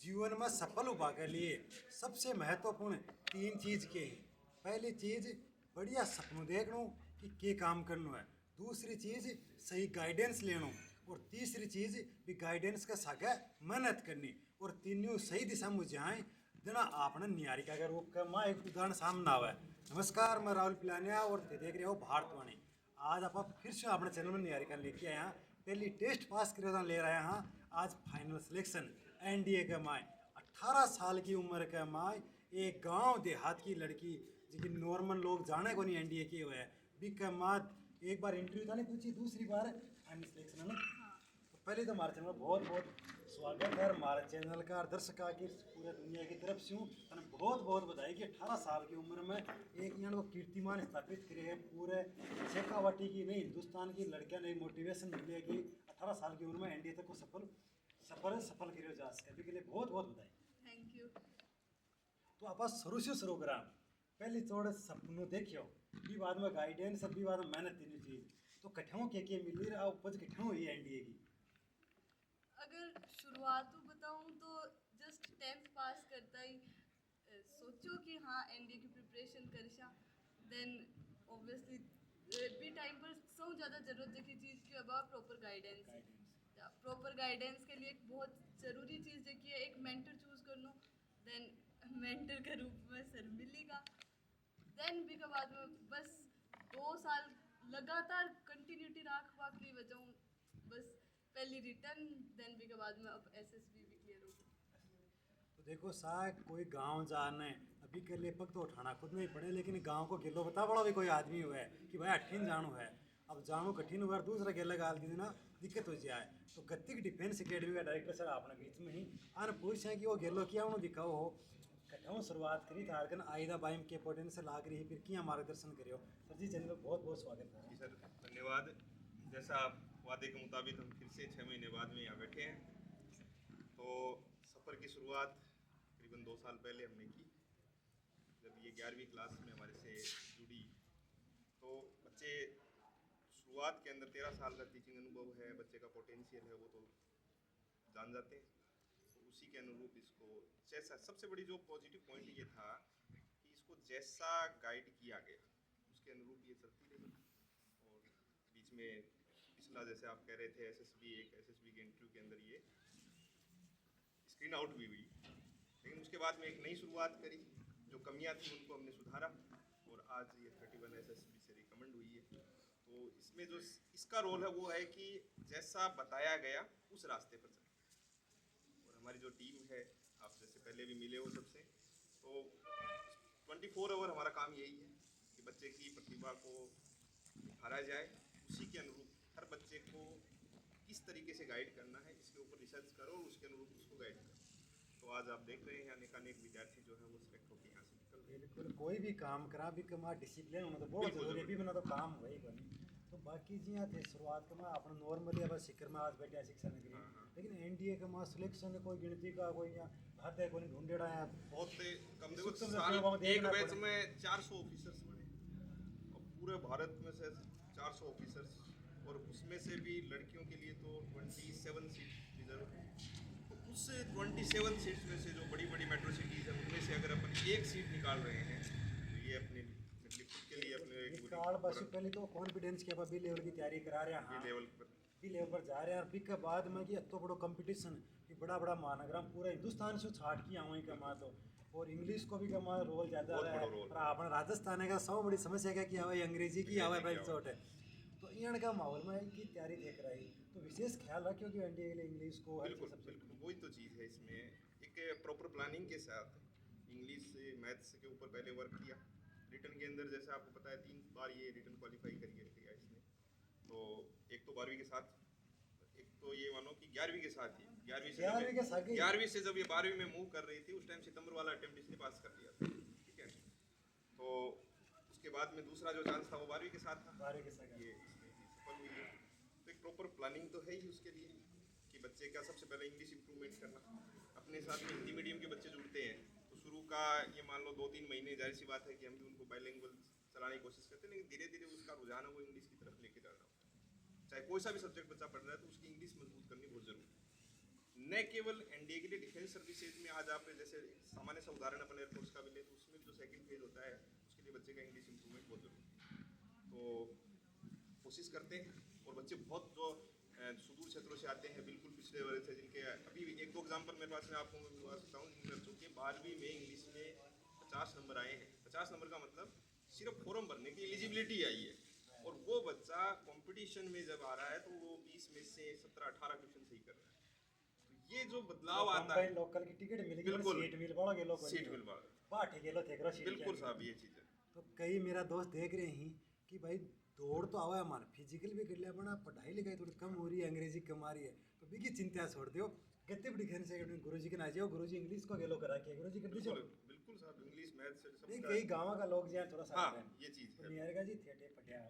जीवन में सफल होने के लिए सबसे महत्वपूर्ण तीन चीज के हैं। पहली चीज बढ़िया सपनों देखनो कि के काम करना है। दूसरी चीज सही गाइडेंस लेनो और तीसरी चीज भी गाइडेंस का सागे मेहनत करनी और तीनों सही दिशा में जाए देना आपने निहारिका का रूप का माँ एक उदाहरण सामने आवा है। नमस्कार, मैं राहुल पिलानिया और देख रहे हो भारतवाणी। आज आप फिर से अपने चैनल में निहारिका लेके आए हैं। पहली टेस्ट पास कर ले रहे हैं। आज फाइनल सिलेक्शन एनडीए के माए 18 साल की उम्र के माए एक गांव देहात की लड़की जिनकी नॉर्मल लोग जाने को नहीं एनडीए की हुआ है बी के माँ एक बार इंटरव्यू था नहीं पूछी, दूसरी बार फाइनल सिलेक्शन है ना। तो पहले तो हमारे चैनल में बहुत बहुत स्वागत है। हमारे चैनल का दर्शकों की पूरे दुनिया की तरफ से हूँ बहुत बहुत बधाई कि 18 साल की उम्र में एक यहाँ को कीर्तिमान स्थापित करे है। पूरे शेखावाटी की नहीं हिंदुस्तान की लड़कियां ने मोटिवेशन मिले कि 18 साल की उम्र में एनडीए तक को सफल करियो जा सके। के लिए बहुत बहुत बधाई। Thank you. तो आप शुरू से शुरू करा पहले थोड़े सपनों देखियो भी बाद में गाइडेंस भी बाद में मेहनत तीनों चीज तो कठिनों के मिली रहा उपज कठिनों हुई एनडीए की। अगर शुरुआत तो बताऊं तो जस्ट 10th पास करता ही सोचो कि हाँ एनडीए की प्रिपरेशन करशा देन ऑब्वियसली भी टाइम पर सौ ज़्यादा ज़रूरत है कि चीज़ की अब प्रॉपर गाइडेंस के लिए एक बहुत ज़रूरी चीज़ देखिए एक मेंटर चूज कर लो। देन मेंटर के रूप में सर मिलेगा। देन भी के बाद में बस 2 साल लगातार कंटिन्यूटी रखवा की वजह बस पहली रिटर्न देन भी के बाद में अब एसएसबी भी क्लियर हो। तो देखो साहब कोई गांव जाना है अभी के लिए पग तो उठाना खुद नहीं पड़े लेकिन गांव को गिलो बता बड़ा भी कोई आदमी हुआ है कि भाई अठीन जानू है। अब जानू कठिन हुआ दूसरा गेला गाल दी ना दिक्कत हो जाए। तो गत्तिक डिफेंस अकेडमी का डायरेक्टर सर आपने बीच में ही आने पूछ है कि वो गेलो किया उन्होंने दिखाओ हो कठिन शुरुआत करी था आर्गन आईदा बाइम के पोटेंस से लाग रही फिर किया मार्गदर्शन करियो। सर जी चैनल बहुत बहुत स्वागत है जी सर, धन्यवाद। जैसा आप वादे के मुताबिक हम फिर से 6 महीने बाद में यहाँ बैठे हैं। तो सफ़र की शुरुआत करीबन 2 साल पहले हमने की जब ये 11वीं क्लास में हमारे से जुड़ी। तो बच्चे शुरुआत के अंदर 13 साल का टीचिंग अनुभव है, बच्चे का पोटेंशियल है वो तो जान जाते हैं। तो उसी के अनुरूप इसको जैसा सबसे बड़ी जो पॉजिटिव पॉइंट ये था कि इसको जैसा गाइड किया गया उसके अनुरूप ये चलती रही। और बीच में पिछला जैसे आप कह रहे थे एसएसबी के इंटरव्यू के अंदर ये स्क्रीन आउट भी हुई, लेकिन उसके बाद में एक नई शुरुआत करी। जो कमियां थी उनको हमने सुधारा और आज ये 31 एसएसबी से रिकमेंड हुई है। तो इसमें जो इसका रोल है वो है कि जैसा बताया गया उस रास्ते पर चलें। और हमारी जो टीम है आप जैसे पहले भी मिले हो सबसे, तो 24 आवर हमारा काम यही है कि बच्चे की प्रतिभा को निखारा जाए। उसी के अनुरूप हर बच्चे को किस तरीके से गाइड करना है इसके ऊपर रिसर्च करो और उसके अनुरूप उसको गाइड करो। तो आज आप देख रहे हैं अनेक विद्यार्थी जो है वो सिलेक्ट होकर यहाँ से निकल रहे हैं। बिल्कुल कोई भी काम करा भी कमा डिसिप्लिन होना तो बहुत जरूरी है भी बना तो काम वही बनी। तो बाकी जी यहाँ थे शुरुआत का मैं अपना नॉर्मली अब शिखर में आज बैठे शिक्षा नगरी लेकिन एनडीए का माँ सिलेक्शन कोई गिनती का कोई यहाँ भात है कोई ढूंढेड़ा है बहुत कम देखो साल एक बैच में 400 ऑफिसर्स बने और पूरे भारत में से 400 ऑफिसर्स और उसमें से भी लड़कियों के लिए तो 27 सीट रिजर्व है। तो उस 27 सीट्स में से जो बड़ी बड़ी मेट्रो सिटीज़ है उनमें से अगर अपन एक सीट निकाल रहे हैं तो ये अपने के लिए अपने कार्ड बस पहले तो कॉन्फिडेंस के बी लेवल की तैयारी करा रहे हैं बी लेवल पर जा रहे हैं। बी के बाद में कि तो बड़ो कंपटीशन कि बड़ा बड़ा महानगरम पूरा हिंदुस्तान से छाट की आऊँ कमा तो और इंग्लिश को भी कमा रोल ज़्यादा है और अपना राजस्थान का सब बड़ी समस्या क्या कि हवा अंग्रेजी की हवा भाई चोट है। तो यहाँ का माहौल में की तैयारी देख रही तो विशेष ख्याल रखियो कि एनडीए के लिए इंग्लिश को बिल्कुल वही तो चीज़ है। इसमें एक प्रॉपर प्लानिंग के साथ इंग्लिश मैथ्स के ऊपर पहले वर्क किया। रिटर्न के अंदर जैसे आपको पता है 3 बार ये रिटर्न क्वालिफाई करके किया इसने। तो एक तो 12वीं के साथ, एक तो ये मानो कि 11वीं के साथ ही 11वीं से जब ये 12वीं में मूव कर रही थी उस टाइम सितंबर वाला अटेम्प्ट इसने पास कर लिया था। ठीक है, तो उसके बाद में दूसरा जो चांस था वो 12वीं के साथ था, 12वीं के साथ ये सफल हुई है। तो एक प्रॉपर प्लानिंग तो है ही उसके लिए कि बच्चे का सबसे पहले इंग्लिश इंप्रूवमेंट करना। अपने साथ में हिंदी मीडियम के बच्चे जुड़ते हैं तो शुरू का ये मान लो 2-3 महीने जाहिर सी बात है कि हम भी उनको बाइलिंगुअल चलाने की कोशिश करते हैं, लेकिन धीरे धीरे उसका रुझान है वो इंग्लिश की तरफ लेके जाना होता है। चाहे कोई सा भी सब्जेक्ट बच्चा पढ़ रहा है तो उसकी इंग्लिश मजबूत करनी बहुत जरूरी है। न केवल एनडीए के लिए डिफेंस सर्विसेज आज आप जैसे सामान्य सा उदाहरण अपन एयरफोर्स का भी ले, तो उसमें जो सेकंड फेज होता है उसके लिए बच्चे का इंग्लिश इंप्रूवमेंट बहुत जरूरी है। तो कोशिश करते हैं, और बच्चे बहुत जो सुदूर क्षेत्रों से आते हैं, बिल्कुल पिछड़े वर्ग से, जिनके अभी एक दो एग्जाम्पल मेरे पास में आपको मैं बता सकता हूँ, जिन बच्चों के 12वीं में इंग्लिश में 50 नंबर आए हैं। 50 नंबर का मतलब सिर्फ फॉर्म भरने की एलिजिबिलिटी आई है, और वो बच्चा कंपटीशन में जब आ रहा है तो वो 20 में से 17-18 क्वेश्चन सही कर रहा है। तो ये जो बदलाव आता है, लोकल की टिकट मिल गई, बिल्कुल सीट मिल पड़ा गेलो को सीट मिल पा रहा है। बाटे गेलो थे करो सीट बिल्कुल क्या साहब, ये चीज़ है। तो कई मेरा दोस्त देख रहे हैं कि भाई दौड़ तो आवा हमारा, फिजिकल भी कर लिया, अपना पढ़ाई लिखाई थोड़ी कम हो रही है, अंग्रेजी कम आ रही है, तो बिकी चिंता छोड़ दो। गत्ते बड़ी खेल से गुरु जी के ना जाओ, गुरु जी इंग्लिश को गेलो करा के गुरु जी कर दीजिए। बिल्कुल बिल्कुल साहब, इंग्लिश मैथ से नहीं सब कई गाँव का लोग जो थोड़ा सा हाँ, रहते हैं। ये चीज़ तो है। नियर का जी थिएटर पढ़िया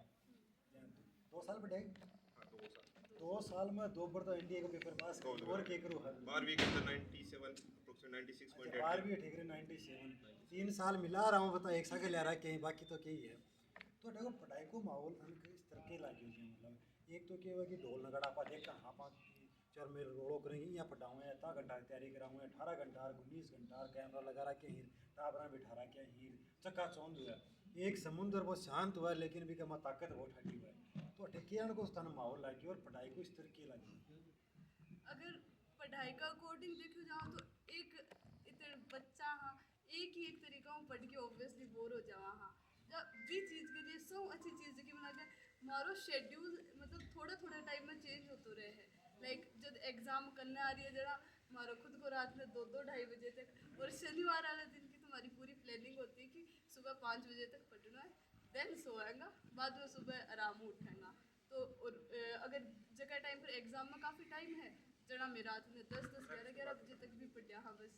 2 साल पढ़े, हाँ, 2 साल 2 साल में 2 बार तो इंडिया का पेपर पास दो और के करूँ हर 12वीं के अंदर 97 अप्रोक्सीमेट 96.8 12वीं ठीक है 97 3 साल मिला रहा हूँ, बता एक साल ले रहा है कहीं, बाकी तो कहीं है। तो देखो पढ़ाई को माहौल इस तरह के लागे हुए मतलब एक तो क्या हुआ कि ढोल नगाड़ा पा देख हाँ पा चल मेरे रोड़ो करेंगे यहाँ पढ़ाऊँ इतना घंटा की तैयारी कराऊँ 18 घंटा 19 घंटा कैमरा लगा रहा के हीर टाबरा बिठा रहा क्या हीर चक्का चौंध हुआ, एक समुद्र बहुत शांत हुआ लेकिन भी कमा ताकत बहुत हटी हुआ है। तो ठेकियान को उस तरह माहौल लागे और पढ़ाई को इस तरह की लगी। अगर पढ़ाई का अकॉर्डिंग देखो जाओ तो एक इतने बच्चा हाँ एक ही एक तरीका में पढ़ के ऑब्वियसली बोर हो जावा हाँ, जब भी चीज़ के लिए सो अच्छी चीज़ की बना के मारो शेड्यूल मतलब थोड़ा थोड़ा टाइम में चेंज होते रहे है। लाइक जब एग्जाम करने आ रही है जरा मारो खुद को रात में 2-2 ढाई बजे तक, और शनिवार वाले दिन की तुम्हारी पूरी प्लानिंग होती है कि सुबह 5 बजे तक पढ़ना है, देन सोएगा, बाद में सुबह आराम उठेगा। तो और अगर जगह टाइम पर एग्जाम में काफ़ी टाइम है जना में रात में 10-11 बजे तक भी पढ़ा हाँ बस,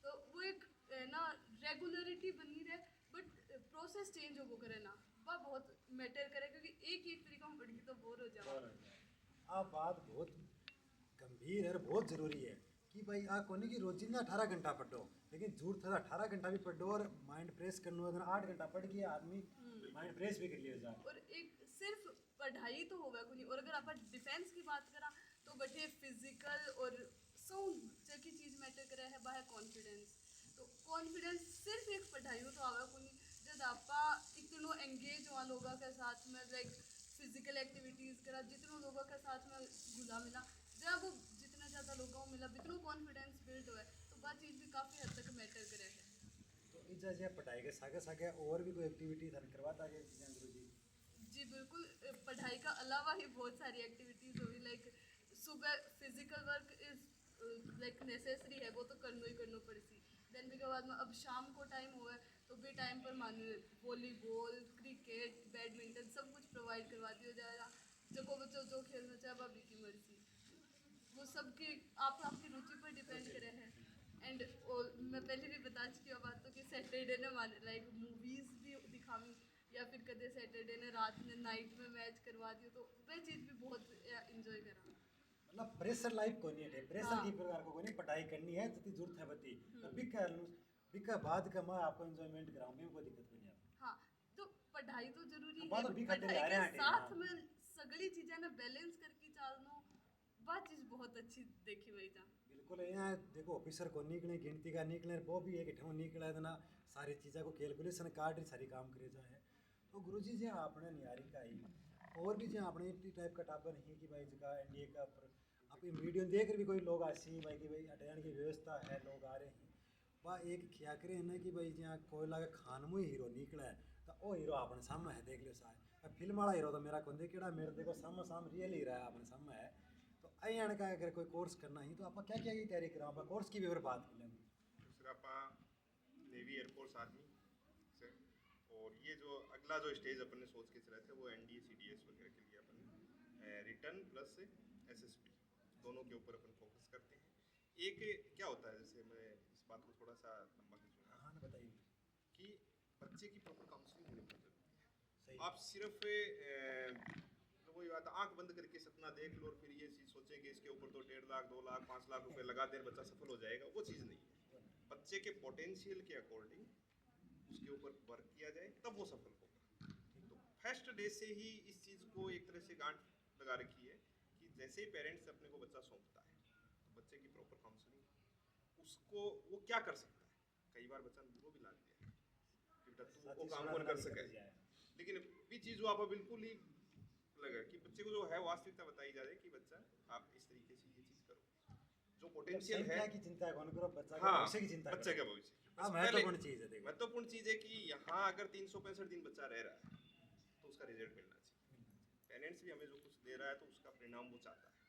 तो वो एक ना रेगुलरिटी बनी रहे, बट प्रोसेस चेंज हो वो करे ना वह बहुत मैटर करे, क्योंकि एक ही एक तरीका में पढ़ के तो बोर हो जाओ। आप बात बहुत गंभीर है और बहुत ज़रूरी है कि भाई आ कोने की रोजिंदा 18 घंटा पढ़ो, लेकिन जरूरत है 18 घंटा भी पढ़ो और माइंड फ्रेश करना है 8 घंटा पढ़ के आदमी माइंड फ्रेश भी कर लिया जाए। और एक सिर्फ पढ़ाई तो होगा कुछ नहीं, और अगर आप डिफेंस की बात करा तो बटे फिजिकल और साउंड की चीज़ मैटर करे है वह है कॉन्फिडेंस। तो कॉन्फिडेंस सिर्फ एक पढ़ाई तो आवा को नहीं, जब आप इतनों एंगेज हुआ लोगों के साथ में लाइक फिजिकल एक्टिविटीज़ करा, जितनों लोगों के साथ में घुला मिला, जब जितना ज़्यादा लोगों को मिला इतना कॉन्फिडेंस बिल्ड हुआ है, तो वह चीज़ भी काफ़ी हद तक मैटर करे है। तो इस जैसे पढ़ाई के सागे सागे और भी कोई एक्टिविटी करवाता है गुरु जी? जी बिल्कुल, पढ़ाई का अलावा ही बहुत सारी एक्टिविटीज़ होगी, लाइक सुबह physical work is like necessary है, वो तो करना ही करना पड़ती। देन भी के बाद में अब शाम को टाइम हुआ है तो भी टाइम पर मान वॉलीबॉल क्रिकेट बैडमिंटन सब कुछ प्रोवाइड करवा दिया जाएगा, जो को बच्चों जो खेलना चाहे वह भी की मर्जी, वो सबकी आप आपकी रुचि पर डिपेंड करे हैं। एंड मैं पहले भी बता चुकी हूँ बात तो कि सैटरडे ने मान लाइक मूवीज़ भी दिखावी, या फिर कदे सैटरडे ने रात में नाइट में मैच करवा दियो, तो वह चीज़ भी बहुत इंजॉय करा। मतलब प्रेशर लाइफ को नहीं है, प्रेशर हाँ। की प्रकार को नहीं, पढ़ाई करनी है जितनी जरूरत है बती बिका बाद का मैं आपको एंजॉयमेंट कराऊं में कोई दिक्कत नहीं है। हाँ, तो पढ़ाई तो जरूरी बात है, अभी खाते पढ़ाई जा रहे के हैं साथ हाँ। में सगली चीज़ें ना बैलेंस करके चलना, वह चीज़ बहुत अच्छी देखी वही जा। बिल्कुल यहाँ देखो ऑफिसर को निकले गिनती का निकले वो भी एक ठेठ निकला है ना, सारी चीज़ों को कैलकुलेशन काट ही सारी काम करे जाए। तो गुरु जी जी आपने नियारी का ही और भी जो अपने टाइप का टापर नहीं कि भाई जगह एनडीए का आप वीडियो देख कर भी कोई लोग आसी भाई कि भाई अटेंड की व्यवस्था है, लोग आ रहे हैं वह एक खिया करे है ना कि भाई जहाँ कोयला का खान में हीरो निकला है तो वो हीरो अपने सामने है, देख लो साहब फिल्म वाला हीरो तो मेरा कौन देखेड़ा मेरे देखो सामने सामने रियल ही रहा है अपने सामने है। तो आई आने का अगर कोई कोर्स करना ही तो आप क्या क्या की तैयारी करा आप कोर्स की भी और बात कर लेंगे। दूसरा अपा नेवी एयरफोर्स आर्मी से, और ये जो अगला जो स्टेज अपन ने सोच के चला था वो एनडीए सीडीएस वगैरह के लिए अपन रिटर्न प्लस एसएसपी दोनों के ऊपर अपन फोकस करते हैं। एक क्या होता है, जैसे मैं इस बात को थोड़ा सा लंबा खींचूंगा हाँ ना बताइए। कि बच्चे की प्रॉपर काउंसलिंग होनी बहुत जरूरी है। सही आप सिर्फ तो वही बात आंख बंद करके सपना देख लो और फिर ये चीज़ सोचें कि इसके ऊपर तो 1.5 लाख 2 लाख 5 लाख रुपए लगा दें बच्चा सफल हो जाएगा, वो चीज़ नहीं है। बच्चे के पोटेंशियल के अकॉर्डिंग उसके ऊपर वर्क किया जाए तब वो सफल होगा। तो फर्स्ट डे से ही इस चीज़ को एक तरह से गांठ लगा रखी है कि जैसे ही पेरेंट्स अपने को बच्चा सौंपता है तो बच्चे की प्रॉपर काउंसलिंग, उसको वो क्या कर सकता है। कई बार बच्चा वो भी लाग दिया कि बेटा तू वो काम साथी कौन कर सुना सके, दिया है। लेकिन भी चीज़ वो आप बिल्कुल ही लगा कि बच्चे को जो है वास्तविकता बताई जा रही है कि बच्चा आप इस तरीके से ये चीज़ करो, जो मतलब पोटेंशियल है। संख्या की चिंता कौन करो, बच्चा के हाँ, भविष्य की चिंता बच्चे करो। का भविष्य हाँ, बस महत्वपूर्ण चीज है देखो। महत्वपूर्ण चीज़ है कि यहाँ अगर 365 दिन बच्चा रह रहा है तो उसका रिजल्ट मिलना चाहिए। पेरेंट्स भी हमें जो कुछ दे रहा है तो उसका परिणाम वो चाहता है।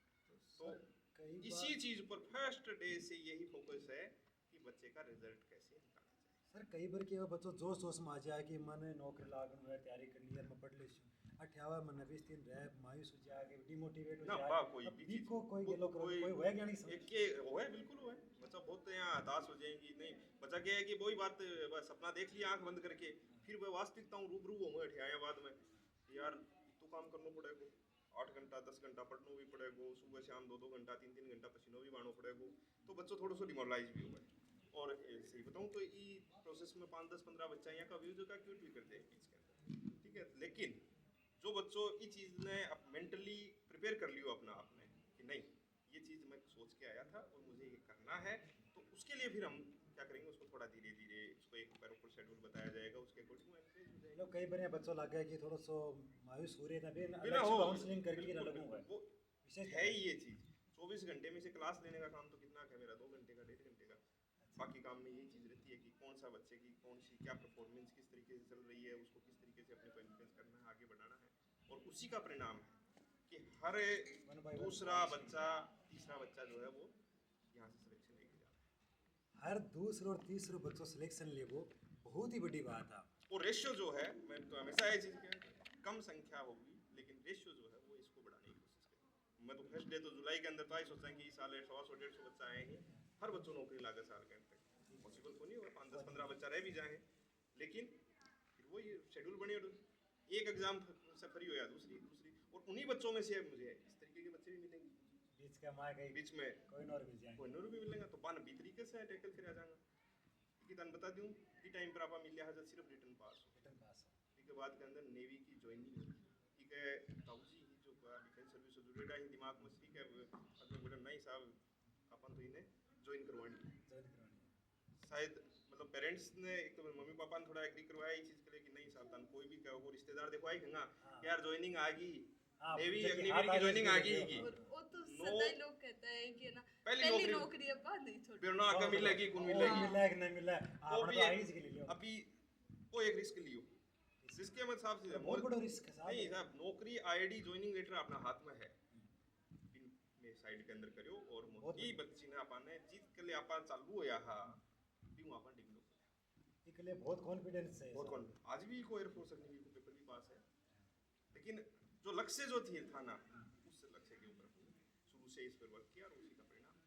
तो कई इसी बार चीज़ पर फर्स्ट डे से यही फोकस है कि बच्चे का रिजल्ट कैसे निकाला जाए। सर कई बार के बच्चों जोश जोश में आ जाए कि मैंने नौकरी लागन है, तैयारी करनी है, मैं पढ़ लेशूँ, अठावा मन 20 दिन रह मायूस हो जाए, डिमोटिवेट हो ना जाए। बा कोई अब भी भी चीज़ को कोई गेलो करो, कोई वैज्ञानिक समझ एक के होए बिल्कुल होए बच्चा बहुत यहाँ हताश हो जाएंगी। नहीं बच्चा क्या है कि वही बात बस सपना देख लिया आंख बंद करके, फिर वह वास्तविकता हूँ रूबरू हो मैं आया बाद में यार तो काम करना पड़ेगा, 8 घंटा 10 घंटा पढ़ना भी पड़ेगा, सुबह शाम 2-2 घंटा 3-3 घंटा पसीनो भी बहाना पड़ेगा। तो बच्चों थोड़ा सा डिमोरलाइज भी हुआ है। और सही बताऊँ तो ये प्रोसेस में 5-10-15 बच्चा यहाँ का व्यूज का क्यूट भी करते हैं बीच के अंदर, ठीक है। लेकिन जो बच्चों ये चीज़ ने अब मेंटली प्रिपेयर कर लियो अपना आपने कि नहीं ये चीज़ मैं सोच के आया था और मुझे ये करना है, तो उसके लिए फिर हम क्या करेंगे, उसको थोड़ा धीरे धीरे उसको एक प्रॉपर शेड्यूल बताया जाएगा, उसके अकॉर्डिंग वो एनकरेज हो जाएगा। मतलब कई बार यहाँ बच्चों लग गया कि थोड़ा सो मायूस हो रहे थे, फिर बिना अलग हो से काउंसलिंग करके बिल्कुल लगूंगा बिल्कुल वो विशेष है ही ये चीज़। 24 घंटे में से क्लास लेने का काम तो कितना है मेरा, 2 घंटे का 1.5 घंटे का। बाकी काम में यही चीज़ रहती है कि कौन सा बच्चे की कौन सी क्या परफॉर्मेंस किस तरीके से चल रही है, उसको किस तरीके से अपने को इन्फ्लुएंस करना है, आगे बढ़ाना है। और उसी का परिणाम है कि हर वन बाय वन दूसरा बच्चा तीसरा बच्चा जो है वो यहाँ से सिलेक्शन लेके जा रहा हर दूसरे और तीसरे बच्चों सिलेक्शन ले वो बहुत ही बड़ी बात है। है। और रेशियो जो है मैं तो हमेशा ये चीज़ कहूँ कम संख्या होगी लेकिन रेशियो जो है वो इसको बढ़ाने की कोशिश करें। मैं तो फर्स्ट डे तो जुलाई के अंदर तो आई सोचा कि इस साल 100-150 बच्चा आए ही, हर बच्चों नौकरी लागे साल के अंत तक पॉसिबल तो नहीं होगा, 5-10-15 बच्चा रह भी जाए, लेकिन फिर वो ये शेड्यूल बने और एक एग्जाम से फ्री हो या दूसरी दूसरी, और उन्हीं बच्चों में से मुझे इस तरीके के बच्चे भी मिलेंगे बीच का मार गई, बीच में कोई और मिल जाए, कोई नूर भी मिलेगा तो बान भी तरीके से टैकल फिर आ जाएगा कि तन बता दूं कि टाइम पर आप मिल लिया है सिर्फ रिटर्न पास रिटर्न पास के बाद के अंदर नेवी की ज्वाइनिंग होगी, ठीक है। ताऊजी ही जो डिफेंस सर्विस जुड़ेगा ही दिमाग में, ठीक है। अगर बोले नहीं साहब अपन तो इन्हें ज्वाइन करवानी है। ज्वाइन करवानी। शायद मतलब पेरेंट्स ने एक तो मम्मी पापा ने थोड़ा एग्री करवाया इस चीज़ के लिए कि नहीं साहब तन कोई भी कहो रिश्तेदार देखो आई खंगा यार ज्वाइनिंग आ गई, हाँ, नेवी जबकि अग्निवीर हाथ की आगे ज्वाइनिंग आ इसके गई लिए की और वो तो नो सदा ही लोग कहते हैं कि ना पहली पहली नौकरी नौकरी अब बाद नहीं छोड़ फिर ना आगे मिलेगी कौन और मिलेगी, मिला है कि नहीं मिला है, वो आपने भी तो एक- आई के ले लियो। अभी वो एक रिस्क लियो, रिस्क के मतलब साहब से बहुत बड़ा रिस्क है साहब। नहीं साहब नौकरी आईडी ज्वाइनिंग लेटर अपना हाथ में है, इन में साइड के अंदर करियो और मोटी बच्ची ने अपने जीत के लिए अपन चालू होया हा भी वहां पर डेवलप इसके लिए बहुत कॉन्फिडेंस है बहुत कौन आज भी को एयरफोर्स अग्निवीर को पेपर भी पास है, लेकिन जो लक्ष्य जो थी था ना उस लक्ष्य के ऊपर शुरू से इस पर वर्क किया और उसी का परिणाम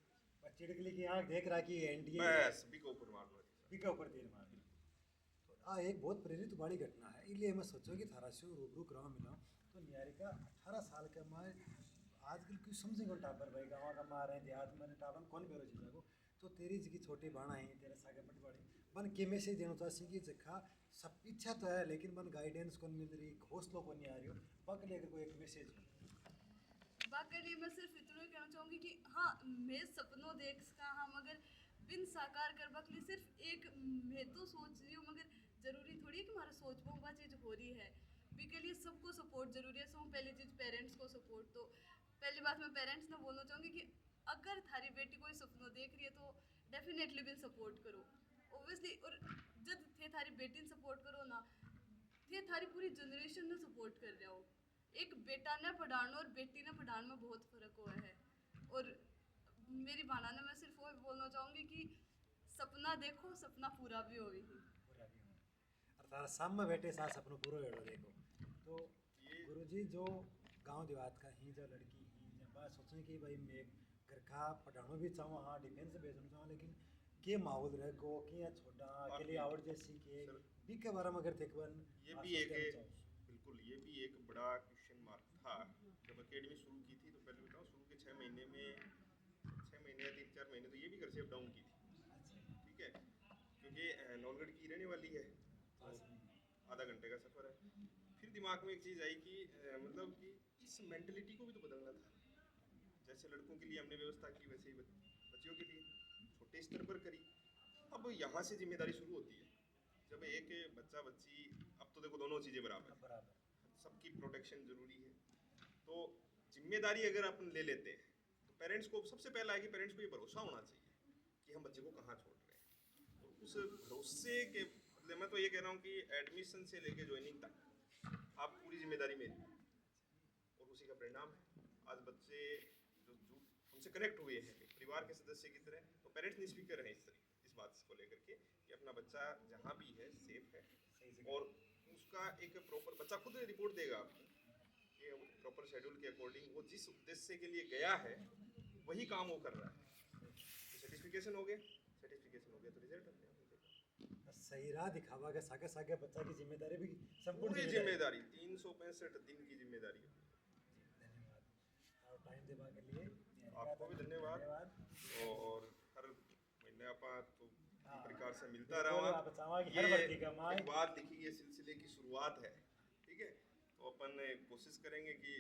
पर चिड़कली की आंख देख रहा कि एनडीए बस भी को ऊपर मारना थी भी के ऊपर तीर मार दी। तो आ एक बहुत प्रेरित वाली घटना है, इसलिए मैं सोचो कि थारा से रूबरू कराओ मिलाऊं तो नियारिका 18 साल के माँ आजकल क्यों समझेंगे टापर भाई गाँव का मार है देहात में टापर कौन बेरो चीज़ को, तो तेरी जी की छोटी बाणा है तेरे सागे पटवाड़ी बन के मैसेज देना चाहती कि जखा सब इच्छा तो है लेकिन मन गाइडेंस कौन मिल रही हौसलों को नहीं आ रही हो पक लेकर कोई एक मैसेज हो। बात करिए मैं सिर्फ इतना ही कहना चाहूँगी कि हाँ मैं सपनों देख सका हाँ मगर बिन साकार करवा के लिए सिर्फ एक मैं तो सोच रही हूँ मगर जरूरी थोड़ी है कि हमारा सोच वो चीज़ हो रही है भी के लिए सबको सपोर्ट जरूरी है। सो पहली चीज़ पेरेंट्स को सपोर्ट, तो पहली बात मैं पेरेंट्स ने बोलना चाहूँगी कि अगर थारी बेटी कोई सपनों देख रही है तो डेफिनेटली बिन सपोर्ट करो ओबियसली, और जब थे थारी बेटी ने सपोर्ट करो ना थे थारी पूरी जनरेशन ने सपोर्ट कर रहे हो। एक बेटा ने पढ़ाना और बेटी ने पढ़ाने में बहुत फ़र्क हुआ है। और मेरी भाना ने मैं सिर्फ वो बोलना चाहूँगी कि सपना देखो सपना पूरा भी हो ही। पूरा भी हो और तारा सामने बैठे साथ अपना पूरा हेड़ो देखो। तो गुरुजी जो गांव देहात का ही जो लड़की ही जब बात सोचें कि भाई मैं घर का पढ़ाना भी चाहूँ हाँ डिफेंस से भेजना चाहूँ लेकिन के माहौल रह गो कि या छोटा अकेले आवड़ जैसी के बी के बारे में अगर देखवन ये भी एक बिल्कुल ये भी एक बड़ा क्वेश्चन मार्क था। जब अकेडमी शुरू की थी तो पहले बताओ शुरू के 6 महीने में 6 महीने या 3-4 महीने तो ये भी घर से अप डाउन की थी, ठीक है, क्योंकि नौलगढ़ की रहने वाली है तो आधा घंटे का सफ़र है। फिर दिमाग में एक चीज़ आई कि मतलब कि इस मेंटलिटी को भी तो बदलना था। जैसे लड़कों के लिए हमने व्यवस्था की वैसे ही बच्चियों के लिए छोटे स्तर पर करी। अब यहाँ से जिम्मेदारी शुरू होती है। जब एक बच्चा बच्ची, अब तो देखो दोनों चीज़ें बराबर हैं, बराबर। सबकी प्रोटेक्शन जरूरी है। तो जिम्मेदारी अगर अपन ले लेते हैं तो पेरेंट्स को सबसे पहला है कि पेरेंट्स को ये भरोसा होना चाहिए कि हम बच्चे को कहाँ छोड़ रहे हैं। तो उस भरोसे के मतलब मैं तो ये कह रहा हूँ कि एडमिशन से लेके ज्वाइनिंग तक आप पूरी जिम्मेदारी मेरी है। और उसी का परिणाम है आज बच्चे जो उनसे कनेक्ट हुए हैं एक परिवार के सदस्य की तरह। तो पेरेंट्स निस्फिक्र हैं इस बात को लेकर के कि अपना बच्चा जहाँ भी है सेफ है, और उसका एक प्रॉपर बच्चा खुद रिपोर्ट देगा आपको कि प्रॉपर शेड्यूल के अकॉर्डिंग वो जिस उद्देश्य के लिए गया है वही काम वो कर रहा है। तो सर्टिफिकेशन हो गया तो रिजल्ट अपने आप मिलेगा। सही राह दिखावा के सागे सागे बच्चा की जिम्मेदारी भी संपूर्ण पूरी जिम्मेदारी 365 दिन की जिम्मेदारी है। धन्यवाद और टाइम देने के लिए आपको भी धन्यवाद। और हर महीने आप तो प्रकार से मिलता रहा। एक बात लिखी ये सिलसिले की शुरुआत है, ठीक है। तो अपन कोशिश करेंगे कि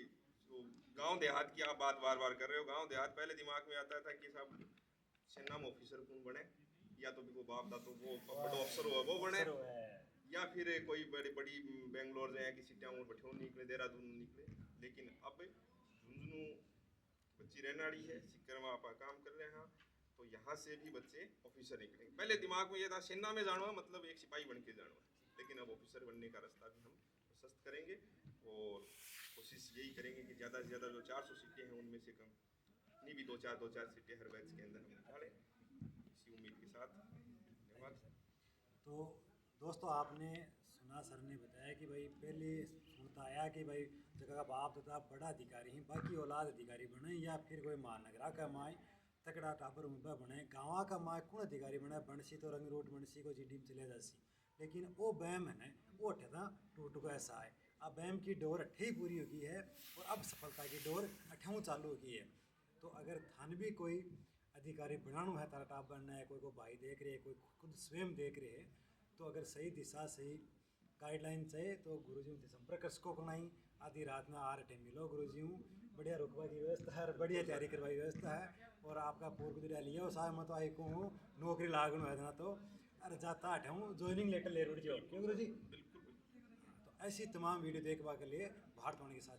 जो गांव देहात की आप बात बार बार कर रहे हो, गांव देहात पहले दिमाग में आता था कि साहब सेना में ऑफिसर कौन बने, या तो भी वो बाप था तो वो बड़ा अफसर हुआ वो बने, या फिर कोई बड़ी बड़ी बेंगलोर जाए किसी टाउन बठियों निकले, देहरादून निकले। लेकिन अब झुंझुनू बच्ची रहनाड़ी है, सिक्कर में आप काम कर रहे हैं, तो यहाँ से भी बच्चे ऑफिसर निकलेंगे। पहले दिमाग में ये था सेना में जाना मतलब एक सिपाही बन के जाना, लेकिन अब ऑफिसर बनने का रास्ता भी हम प्रशस्त करेंगे। और कोशिश यही करेंगे कि ज़्यादा से ज़्यादा जो 400 सीटें हैं उनमें से कम नहीं भी दो चार सीटें हर बैच के अंदर हम निकालें, इसी उम्मीद के साथ धन्यवाद। तो दोस्तों आपने सुना, सर ने बताया कि भाई पहले सुनता आया कि भाई जगह का बाप तथा बड़ा अधिकारी ही बाकी औलाद अधिकारी बने, या फिर कोई महानगरा का माए तकड़ा टाबर मुंबा बने, गाँव का माए कौन अधिकारी बने, बनसी तो रंग रोड बनसी को जीडी में चले जासी। लेकिन वो बैम है ना वो अठेदा टूट को ऐसा है। अब बैम की डोर अठे ही पूरी हो गई है और अब सफलता की डोर अठों चालू हो गई है। तो अगर थान भी कोई अधिकारी बनाना है, तारा टाप बनना है, कोई को भाई देख रहे, कोई खुद स्वयं देख रहे है, तो अगर सही दिशा सही गाइडलाइन चाहिए तो गुरुजी से संपर्क कर सको कनाई। आधी रात में 8 मिलो गुरुजी हूँ, बढ़िया रुकवा की व्यवस्था है, बढ़िया तैयारी करवाई व्यवस्था है। और आपका पूर्व दिया लिया उस मैं तो आई को हूँ नौकरी लागण है ना, तो अरे जाता हूँ ज्वाइनिंग लेटर ले रुट जाओ क्यों गुरुजी। तो ऐसी तमाम वीडियो देखवा के लिए भारतवाणी के साथ